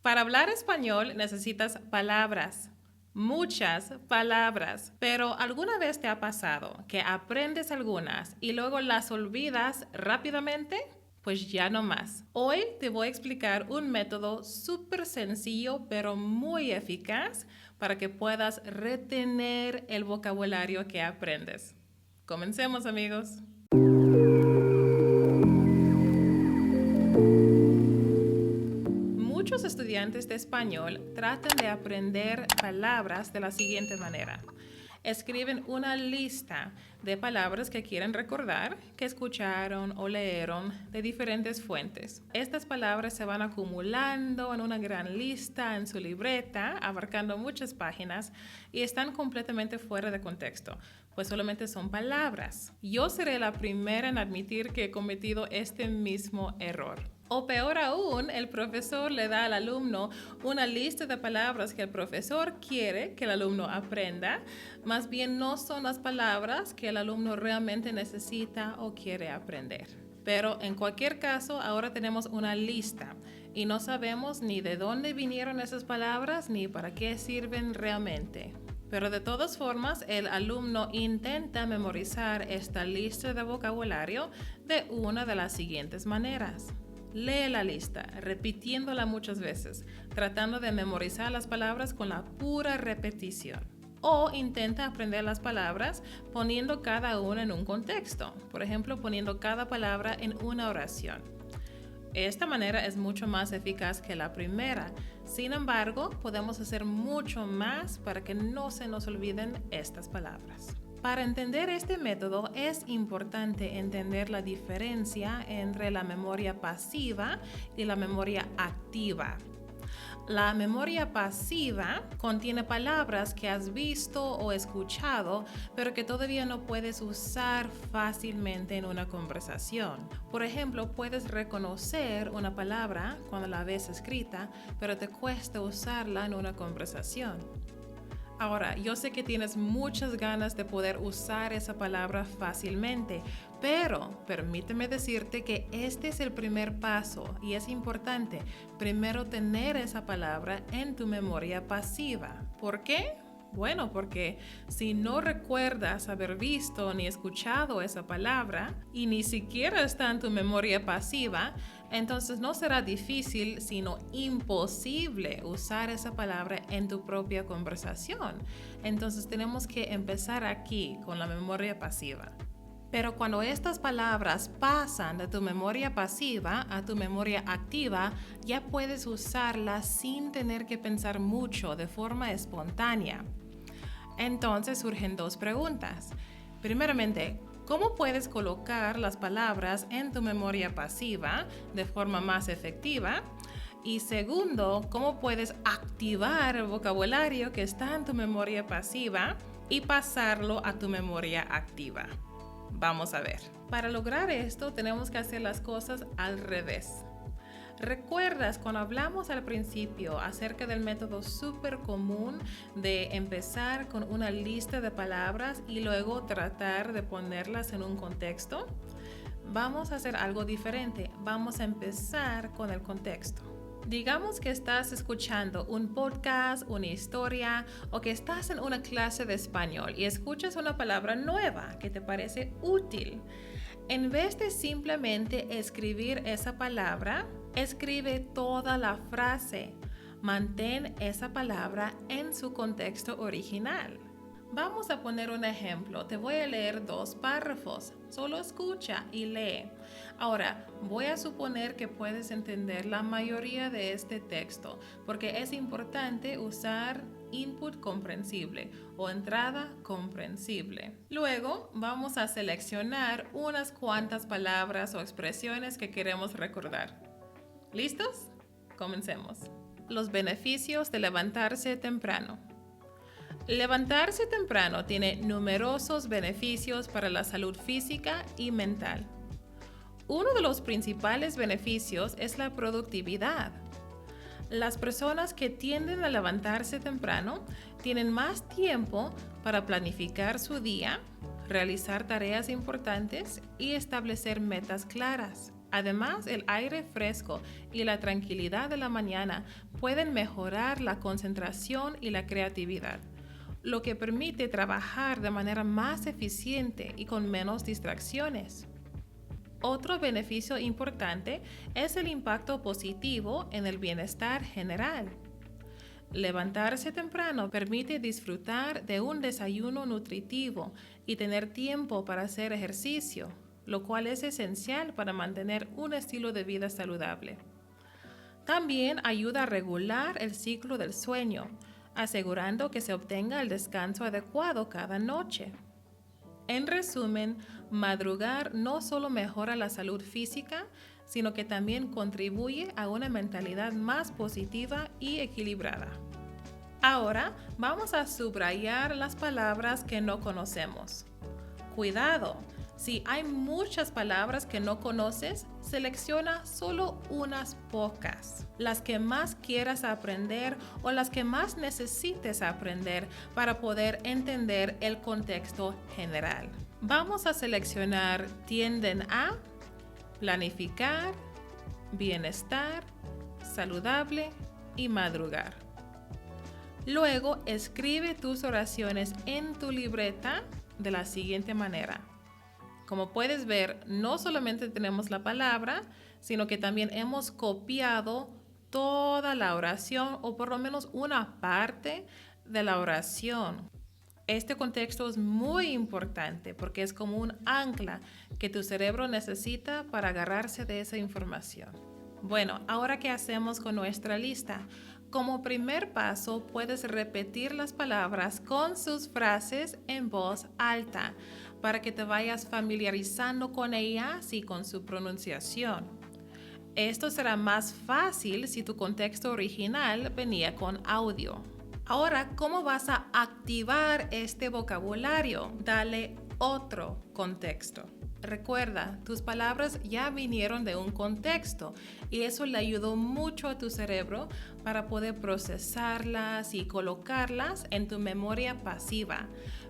Para hablar español necesitas palabras, muchas palabras, pero ¿alguna vez te ha pasado que aprendes algunas y luego las olvidas rápidamente? Pues ya no más. Hoy te voy a explicar un método súper sencillo pero muy eficaz para que puedas retener el vocabulario que aprendes. Comencemos, amigos. Muchos estudiantes de español tratan de aprender palabras de la siguiente manera. Escriben una lista de palabras que quieren recordar, que escucharon o leyeron de diferentes fuentes. Estas palabras se van acumulando en una gran lista en su libreta, abarcando muchas páginas y están completamente fuera de contexto, pues solamente son palabras. Yo seré la primera en admitir que he cometido este mismo error. O peor aún, el profesor le da al alumno una lista de palabras que el profesor quiere que el alumno aprenda, más bien no son las palabras que el alumno realmente necesita o quiere aprender. Pero en cualquier caso, ahora tenemos una lista y no sabemos ni de dónde vinieron esas palabras ni para qué sirven realmente. Pero de todas formas, el alumno intenta memorizar esta lista de vocabulario de una de las siguientes maneras. Lee la lista, repitiéndola muchas veces, tratando de memorizar las palabras con la pura repetición. O intenta aprender las palabras poniendo cada una en un contexto, por ejemplo, poniendo cada palabra en una oración. Esta manera es mucho más eficaz que la primera. Sin embargo, podemos hacer mucho más para que no se nos olviden estas palabras. Para entender este método es importante entender la diferencia entre la memoria pasiva y la memoria activa. La memoria pasiva contiene palabras que has visto o escuchado, pero que todavía no puedes usar fácilmente en una conversación. Por ejemplo, puedes reconocer una palabra cuando la ves escrita, pero te cuesta usarla en una conversación. Ahora, yo sé que tienes muchas ganas de poder usar esa palabra fácilmente, pero permíteme decirte que este es el primer paso y es importante primero tener esa palabra en tu memoria pasiva. ¿Por qué? Bueno, porque si no recuerdas haber visto ni escuchado esa palabra y ni siquiera está en tu memoria pasiva, entonces no será difícil, sino imposible usar esa palabra en tu propia conversación. Entonces tenemos que empezar aquí con la memoria pasiva. Pero cuando estas palabras pasan de tu memoria pasiva a tu memoria activa, ya puedes usarlas sin tener que pensar mucho de forma espontánea. Entonces surgen dos preguntas. Primeramente, ¿cómo puedes colocar las palabras en tu memoria pasiva de forma más efectiva? Y segundo, ¿cómo puedes activar el vocabulario que está en tu memoria pasiva y pasarlo a tu memoria activa? Vamos a ver. Para lograr esto tenemos que hacer las cosas al revés. ¿Recuerdas cuando hablamos al principio acerca del método súper común de empezar con una lista de palabras y luego tratar de ponerlas en un contexto? Vamos a hacer algo diferente. Vamos a empezar con el contexto. Digamos que estás escuchando un podcast, una historia o que estás en una clase de español y escuchas una palabra nueva que te parece útil. En vez de simplemente escribir esa palabra, escribe toda la frase. Mantén esa palabra en su contexto original. Vamos a poner un ejemplo. Te voy a leer 2 párrafos. Solo escucha y lee. Ahora, voy a suponer que puedes entender la mayoría de este texto, porque es importante usar input comprensible o entrada comprensible. Luego, vamos a seleccionar unas cuantas palabras o expresiones que queremos recordar. ¿Listos? Comencemos. Los beneficios de levantarse temprano. Levantarse temprano tiene numerosos beneficios para la salud física y mental. Uno de los principales beneficios es la productividad. Las personas que tienden a levantarse temprano tienen más tiempo para planificar su día, realizar tareas importantes y establecer metas claras. Además, el aire fresco y la tranquilidad de la mañana pueden mejorar la concentración y la creatividad, lo que permite trabajar de manera más eficiente y con menos distracciones. Otro beneficio importante es el impacto positivo en el bienestar general. Levantarse temprano permite disfrutar de un desayuno nutritivo y tener tiempo para hacer ejercicio, lo cual es esencial para mantener un estilo de vida saludable. También ayuda a regular el ciclo del sueño, asegurando que se obtenga el descanso adecuado cada noche. En resumen, madrugar no solo mejora la salud física, sino que también contribuye a una mentalidad más positiva y equilibrada. Ahora vamos a subrayar las palabras que no conocemos. Cuidado, si hay muchas palabras que no conoces, selecciona solo unas pocas, las que más quieras aprender o las que más necesites aprender para poder entender el contexto general. Vamos a seleccionar tienden a, planificar, bienestar, saludable y madrugar. Luego, escribe tus oraciones en tu libreta de la siguiente manera. Como puedes ver, no solamente tenemos la palabra, sino que también hemos copiado toda la oración o por lo menos una parte de la oración. Este contexto es muy importante porque es como un ancla que tu cerebro necesita para agarrarse de esa información. Bueno, ahora ¿qué hacemos con nuestra lista? Como primer paso, puedes repetir las palabras con sus frases en voz alta para que te vayas familiarizando con ellas y con su pronunciación. Esto será más fácil si tu contexto original venía con audio. Ahora, ¿cómo vas a activar este vocabulario? Dale otro contexto. Recuerda, tus palabras ya vinieron de un contexto y eso le ayudó mucho a tu cerebro para poder procesarlas y colocarlas en tu memoria pasiva.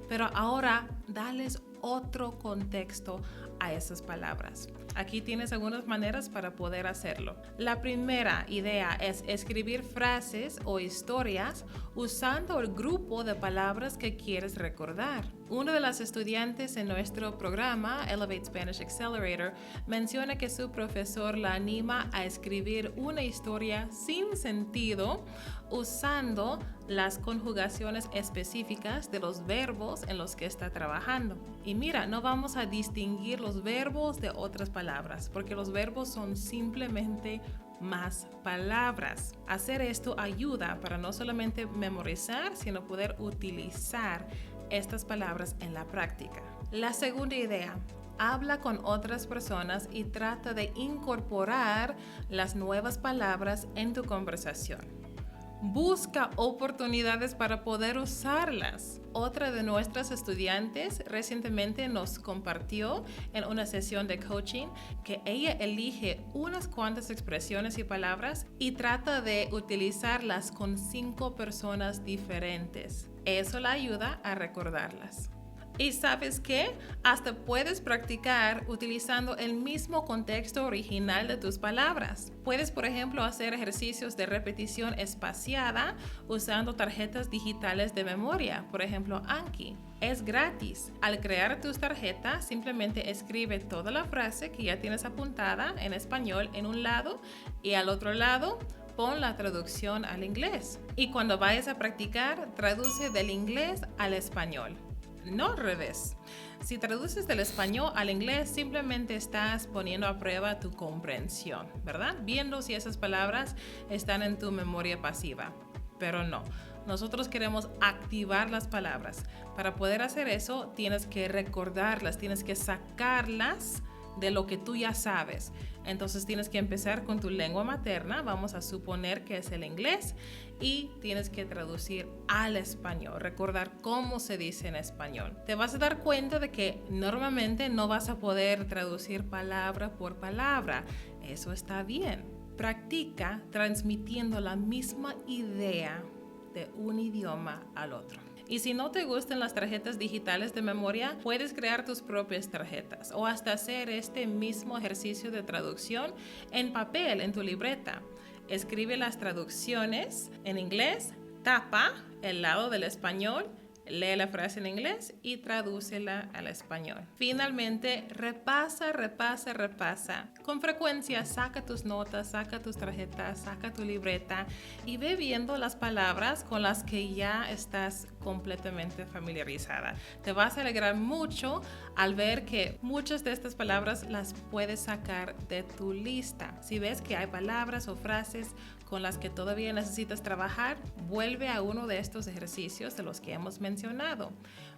Pero ahora, dales otro contexto a esas palabras. Aquí tienes algunas maneras para poder hacerlo. La primera idea es escribir frases o historias usando el grupo de palabras que quieres recordar. Una de las estudiantes en nuestro programa Elevate Spanish Accelerator menciona que su profesor la anima a escribir una historia sin sentido usando las conjugaciones específicas de los verbos en los que está trabajando. Y mira, no vamos a distinguir los verbos de otras palabras, porque los verbos son simplemente más palabras. Hacer esto ayuda para no solamente memorizar, sino poder utilizar estas palabras en la práctica. La segunda idea. Habla con otras personas y trata de incorporar las nuevas palabras en tu conversación. Busca oportunidades para poder usarlas. Otra de nuestras estudiantes recientemente nos compartió en una sesión de coaching que ella elige unas cuantas expresiones y palabras y trata de utilizarlas con 5 personas diferentes. Eso la ayuda a recordarlas. ¿Y sabes qué? Hasta puedes practicar utilizando el mismo contexto original de tus palabras. Puedes, por ejemplo, hacer ejercicios de repetición espaciada usando tarjetas digitales de memoria, por ejemplo, Anki. Es gratis. Al crear tus tarjetas, simplemente escribe toda la frase que ya tienes apuntada en español en un lado y al otro lado pon la traducción al inglés. Y cuando vayas a practicar, traduce del inglés al español. No al revés. Si traduces del español al inglés, simplemente estás poniendo a prueba tu comprensión, ¿verdad? Viendo si esas palabras están en tu memoria pasiva. Pero no, nosotros queremos activar las palabras. Para poder hacer eso, tienes que recordarlas, tienes que sacarlas de lo que tú ya sabes. Entonces tienes que empezar con tu lengua materna, vamos a suponer que es el inglés, y tienes que traducir al español, recordar cómo se dice en español. Te vas a dar cuenta de que normalmente no vas a poder traducir palabra por palabra. Eso está bien. Practica transmitiendo la misma idea de un idioma al otro. Y si no te gustan las tarjetas digitales de memoria, puedes crear tus propias tarjetas o hasta hacer este mismo ejercicio de traducción en papel, en tu libreta. Escribe las traducciones en inglés, tapa el lado del español, lee la frase en inglés y tradúcela al español. Finalmente, repasa. Con frecuencia, saca tus notas, saca tus tarjetas, saca tu libreta y ve viendo las palabras con las que ya estás completamente familiarizada. Te vas a alegrar mucho al ver que muchas de estas palabras las puedes sacar de tu lista. Si ves que hay palabras o frases con las que todavía necesitas trabajar, vuelve a uno de estos ejercicios de los que hemos mencionado.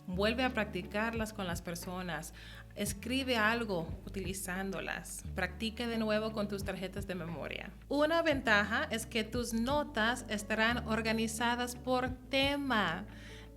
Vuelve a practicarlas con las personas. Escribe algo utilizándolas. Practica de nuevo con tus tarjetas de memoria. Una ventaja es que tus notas estarán organizadas por tema.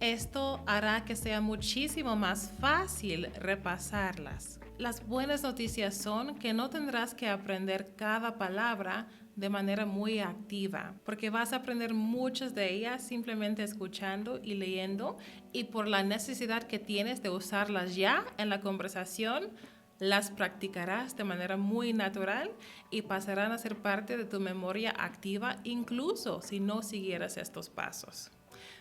Esto hará que sea muchísimo más fácil repasarlas. Las buenas noticias son que no tendrás que aprender cada palabra de manera muy activa, porque vas a aprender muchas de ellas simplemente escuchando y leyendo, y por la necesidad que tienes de usarlas ya en la conversación, las practicarás de manera muy natural y pasarán a ser parte de tu memoria activa, incluso si no siguieras estos pasos.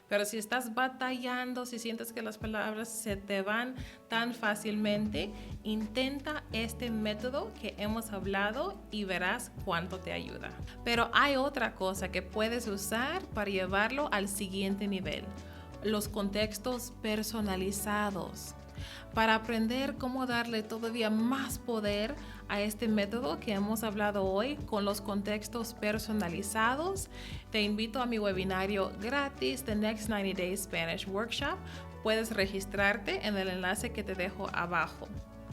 Pero si estás batallando, si sientes que las palabras se te van tan fácilmente, intenta este método que hemos hablado y verás cuánto te ayuda. Pero hay otra cosa que puedes usar para llevarlo al siguiente nivel: los contextos personalizados. Para aprender cómo darle todavía más poder a este método que hemos hablado hoy con los contextos personalizados, te invito a mi webinario gratis, The Next 90 Days Spanish Workshop. Puedes registrarte en el enlace que te dejo abajo.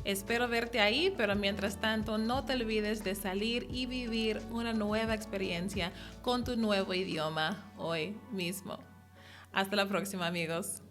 Espero verte ahí, pero mientras tanto no te olvides de salir y vivir una nueva experiencia con tu nuevo idioma hoy mismo. Hasta la próxima, amigos.